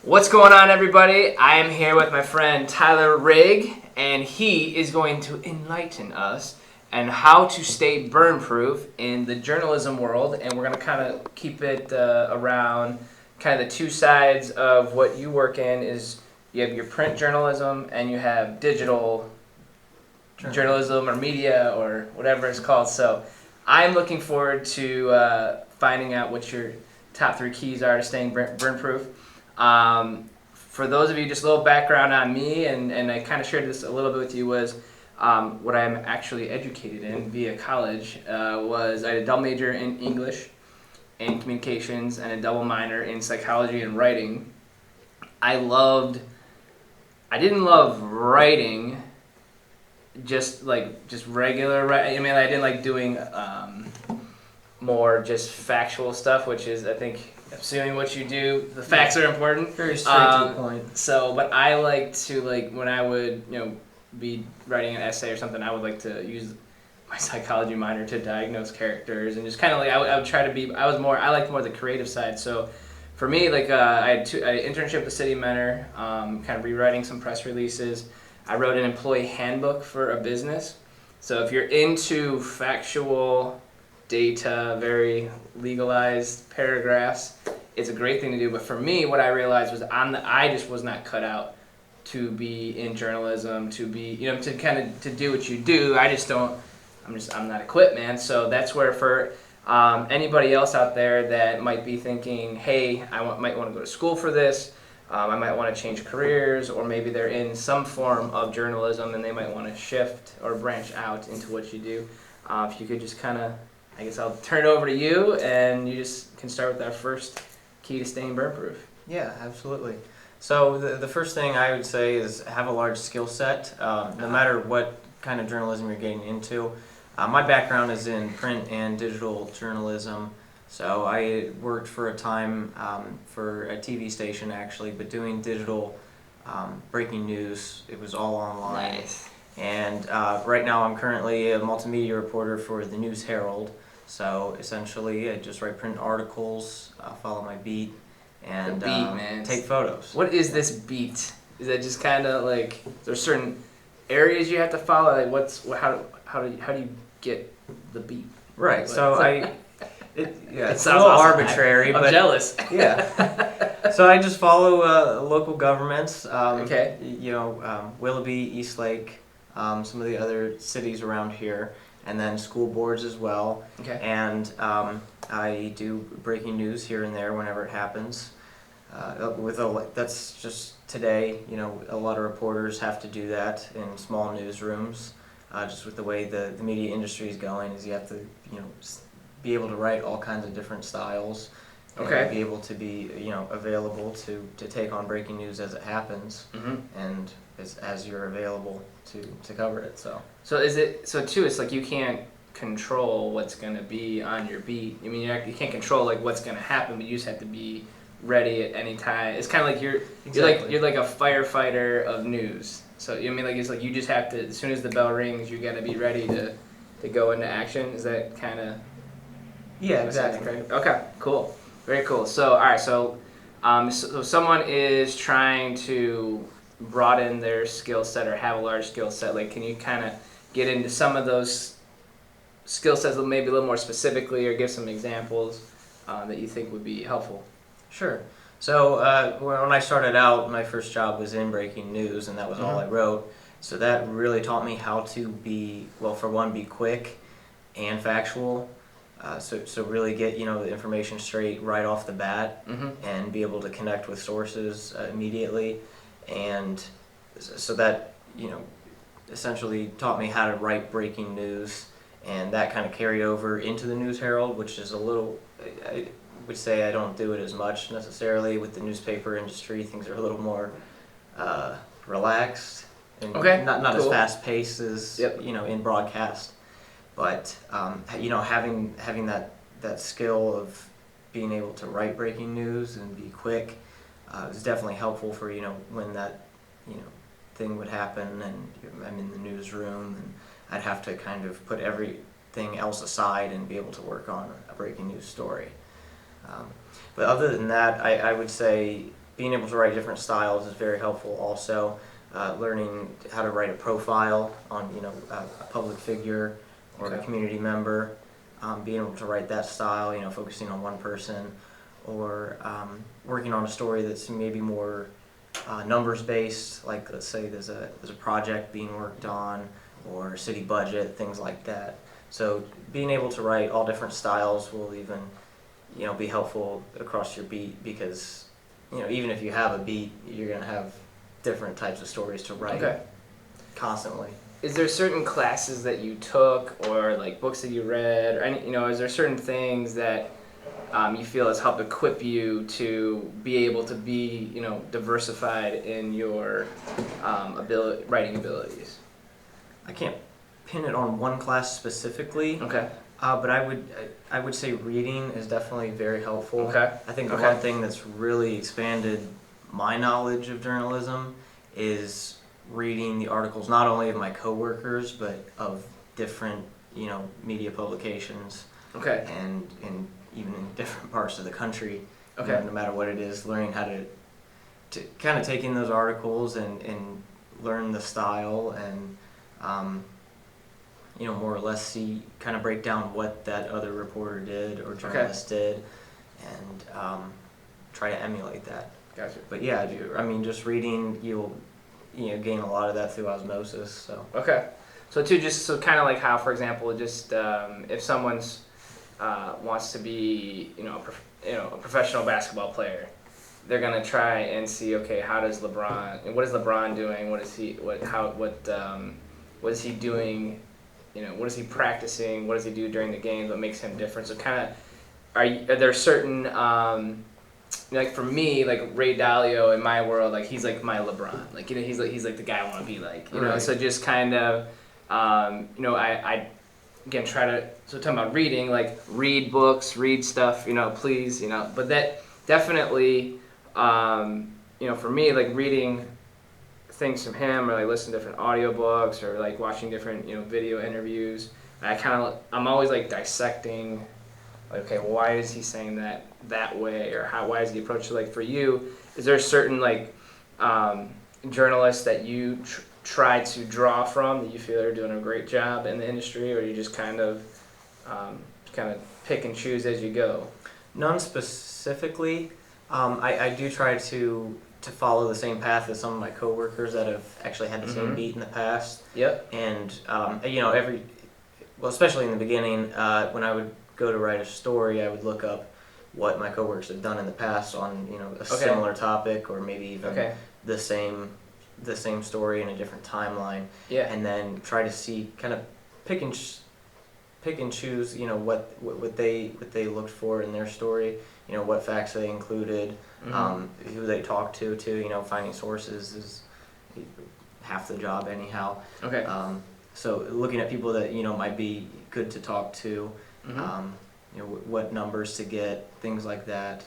What's going on, everybody? I am here with my friend Tyler Rigg, and he is going to enlighten us on how to stay burn-proof in the journalism world. And we're going to kind of keep it around kind of the two sides of what you work in. Is you have your print journalism and you have digital journalism or media or whatever it's called. So I'm looking forward to finding out what your top 3 keys are to staying burn-proof. For those of you, just a little background on me, and I kind of shared this a little bit with you, was what I'm actually educated in via college was I had a double major in English and communications and a double minor in psychology and writing. I didn't love writing, just regular writing. I mean, I didn't like doing more just factual stuff, which is, I think, assuming what you do, the facts are important. Very straight to the point. So, but I like to, when I would, be writing an essay or something, I would like to use my psychology minor to diagnose characters and just kind of I would try to be, I liked more the creative side. So for me, I had an internship with the City Mentor, kind of rewriting some press releases. I wrote an employee handbook for a business. So if you're into factual data, very legalized paragraphs, it's a great thing to do. But for me, what I realized was I just was not cut out to be in journalism, to be, to do what you do. I'm not equipped, man. So that's where for anybody else out there that might be thinking, hey, might want to go to school for this, I might want to change careers, or maybe they're in some form of journalism and they might want to shift or branch out into what you do. If you could just I guess I'll turn it over to you, and you just can start with our first key to staying burn-proof. Yeah, absolutely. So the first thing I would say is have a large skill set, no matter what kind of journalism you're getting into. My background is in print and digital journalism, so I worked for a time for a TV station, actually, but doing digital breaking news. It was all online. Nice. And right now I'm currently a multimedia reporter for the News Herald. So essentially, I just write print articles, follow my beat, and take photos. What is this beat? Is that just kind of there's certain areas you have to follow? How do you get the beat? Right. So it's a sounds little awesome. arbitrary, I'm but jealous. Yeah. So I just follow local governments. Okay. Willoughby, Eastlake, some of the other cities around here. And then school boards as well. Okay. And I do breaking news here and there whenever it happens. That's just today. A lot of reporters have to do that in small newsrooms. Just with the way the media industry is going, is you have to be able to write all kinds of different styles. Okay. And be able to be available to take on breaking news as it happens, and as you're available to cover it. So it's you can't control what's gonna be on your beat. I mean, you can't control what's gonna happen, but you just have to be ready at any time. It's kind of like you're like a firefighter of news. So it's you just have to, as soon as the bell rings, you gotta be ready to go into action. Is that kind of? Yeah, exactly. Okay, cool. Very cool. So, all right. So someone is trying to broaden their skill set or have a large skill set. Can you kind of get into some of those skill sets maybe a little more specifically, or give some examples that you think would be helpful? Sure. So when I started out, my first job was in breaking news, and that was all I wrote. So that really taught me how to be quick and factual. So really get the information straight right off the bat, and be able to connect with sources immediately, and so that essentially taught me how to write breaking news, and that kind of carried over into the News Herald, which is a little, I would say I don't do it as much necessarily with the newspaper industry. Things are a little more relaxed and not cool. as fast paced as in broadcast. But having that skill of being able to write breaking news and be quick is definitely helpful for when that thing would happen, and I'm in the newsroom, and I'd have to kind of put everything else aside and be able to work on a breaking news story. But other than that, I would say being able to write different styles is very helpful. Also, learning how to write a profile on a public figure or a Okay. community member, being able to write that style, focusing on one person, or working on a story that's maybe more numbers based. Like let's say there's a project being worked on, or city budget, things like that. So being able to write all different styles will even be helpful across your beat, because even if you have a beat, you're gonna have different types of stories to write Okay. constantly. Is there certain classes that you took, or like books that you read, or any, is there certain things that you feel has helped equip you to be able to be, diversified in your writing abilities? I can't pin it on one class specifically, Okay. but I would say reading is definitely very helpful. Okay. I think the Okay. one thing that's really expanded my knowledge of journalism is reading the articles not only of my coworkers but of different media publications, Okay. and even in different parts of the country. Okay. No matter what it is, learning how to kind of take in those articles and learn the style, and more or less kind of break down what that other reporter did or journalist did, and try to emulate that. Gotcha. But yeah, just reading, you'll gain a lot of that through osmosis. So Okay. So too, just so kind of like how, for example, just if someone's wants to be, a professional basketball player, they're gonna try and see, okay, how does LeBron, and what is LeBron doing? What is he, what is he doing? What is he practicing? What does he do during the games? What makes him different? So kind of, are there certain, like for me, like Ray Dalio in my world, like he's like my LeBron. Like he's like the guy I want to be like. Right. So just kind of, I again try to, so talking about reading, like read books, read stuff, please, but that definitely, for me, like reading things from him, or like listening to different audiobooks, or like watching different video interviews, I'm always like dissecting, like, okay, well, why is he saying that way, or why does he approach it? Like for you, is there certain like journalists that you try to draw from that you feel are doing a great job in the industry, or you just kind of pick and choose as you go? none specifically. I do try to follow the same path as some of my coworkers that have actually had the same beat in the past. Yep. And especially in the beginning, when I would go to write a story, I would look up what my coworkers have done in the past on a similar topic, or maybe even the same story in a different timeline. Yeah. And then try to see, kind of pick and choose what they looked for in their story, what facts they included, who they talked to too. Finding sources is half the job anyhow. Okay. So looking at people that might be good to talk to, what numbers to get, things like that.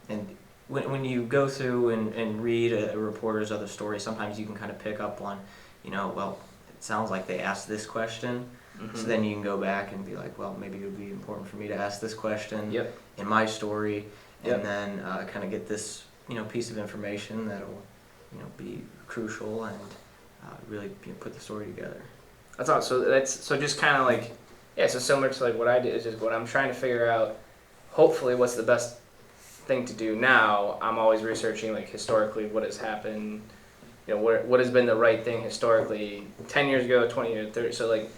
And when you go through and read a reporter's other story, sometimes you can kind of pick up on, well, it sounds like they asked this question. So then you can go back and be like, well, maybe it would be important for me to ask this question in my story, and then kind of get this piece of information that'll be crucial, and really put the story together. That's awesome. So just kind of like, so similar to like what I did, is just what I'm trying to figure out. Hopefully, what's the best thing to do now? I'm always researching like historically what has happened. What has been the right thing historically 10 years ago, 20 years, 30. So like,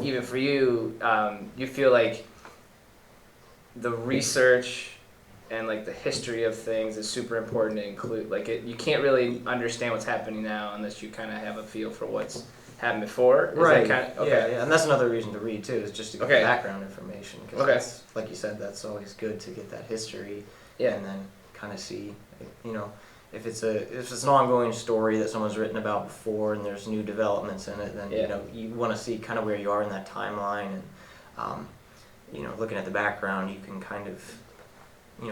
even for you, you feel like the research and like the history of things is super important to include. Like you can't really understand what's happening now unless you kind of have a feel for what's happened before. Is Right. that Yeah, and that's another reason to read too, is just to get the background information. Cause that's, like you said, that's always good to get that history. Yeah. And then kind of see, if it's an ongoing story that someone's written about before and there's new developments in it, then you want to see kind of where you are in that timeline, and looking at the background, you can kind of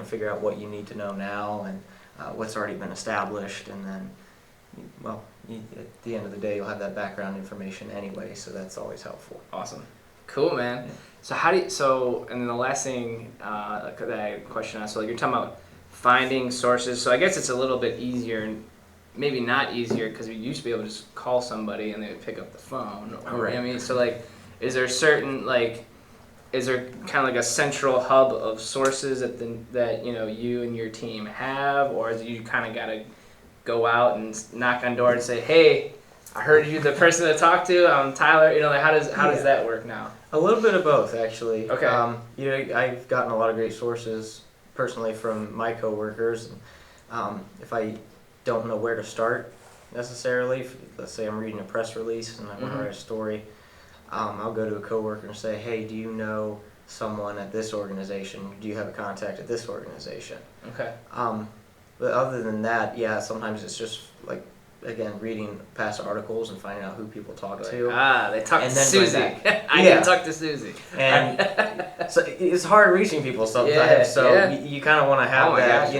figure out what you need to know now, and what's already been established, and then at the end of the day, you'll have that background information anyway, so that's always helpful. Awesome. Cool, man. Yeah. So and then the last thing that I question on, so like you're talking about finding sources. So I guess it's a little bit easier, and maybe not easier, because we used to be able to just call somebody and they would pick up the phone. Or, Right. I mean, so like, is there certain like, is there kind of like a central hub of sources that you and your team have, or is you kind of gotta go out and knock on doors and say, hey, I heard you the person to talk to. I'm Tyler. Like how does that work now? A little bit of both, actually. Okay. I've gotten a lot of great sources personally from my coworkers. If I don't know where to start necessarily, let's say I'm reading a press release and I want to write a story, I'll go to a coworker and say, hey, do you know someone at this organization? Do you have a contact at this organization? Okay. But other than that, yeah, sometimes it's just like, again, reading past articles and finding out who people talk to. They talk to and then Susie. going I need to talk to Susie. And so it's hard reaching people sometimes. Yeah, so yeah. you kind of want to have that,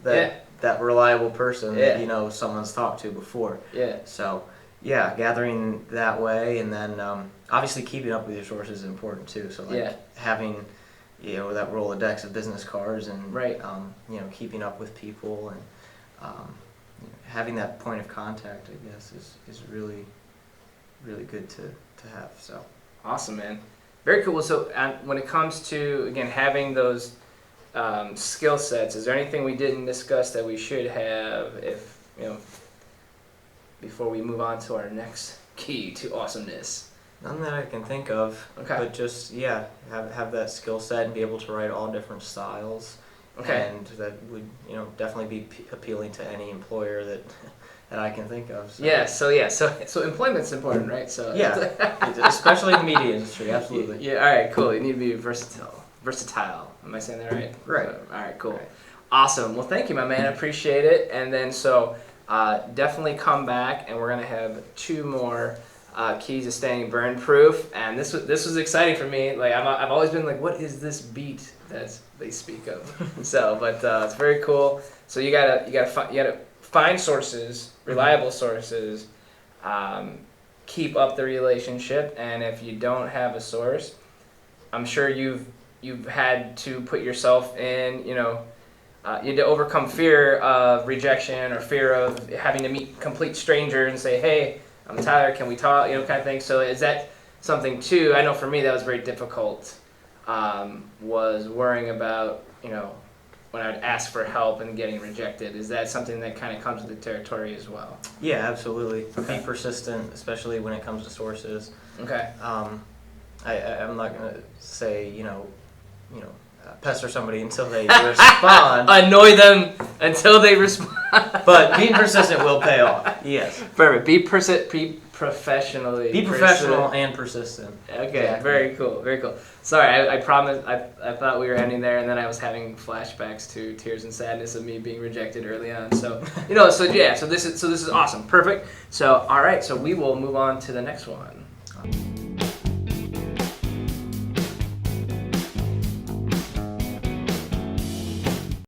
gosh, that reliable person Yeah. that someone's talked to before. Yeah. So yeah, gathering that way, and then obviously keeping up with your sources is important too. So like having that Rolodex of business cards and Right. Keeping up with people and having that point of contact, I guess, is really, really good to have. So Awesome, man. Very cool. So when it comes to, again, having those skill sets, is there anything we didn't discuss that we should have before we move on to our next key to awesomeness? none that I can think of. Okay. But just have that skill set and be able to write all different styles. Okay. And that would definitely be appealing to any employer that I can think of. So. Yeah. So employment's important, right? So especially in the media industry, absolutely. Yeah. All right. Cool. You need to be versatile. Versatile. Am I saying that right? Right. All right. Cool. Right. Awesome. Well, thank you, my man. I appreciate it. And then definitely come back, and we're gonna have 2 more keys to staying burn proof. And this was exciting for me. Like I've always been like, what is this beat that they speak of? But it's very cool. So you gotta find sources, reliable sources. Keep up the relationship, and if you don't have a source, I'm sure you've had to put yourself in, you had to overcome fear of rejection or fear of having to meet complete strangers and say, hey, I'm Tyler, can we talk, kind of thing. So is that something too? I know for me that was very difficult, was worrying about, when I would ask for help and getting rejected. Is that something that kind of comes with the territory as well? Yeah, absolutely. Okay. Be persistent, especially when it comes to sources. Okay. I'm not gonna say pester somebody until they respond. Annoy them until they respond. But being persistent will pay off. Yes. Perfect. Be professionally. Be professional and persistent. Okay. Exactly. Very cool. Very cool. Sorry, I promised. I thought we were ending there, and then I was having flashbacks to tears and sadness of me being rejected early on. So So this is awesome. Perfect. So all right. So we will move on to the next one.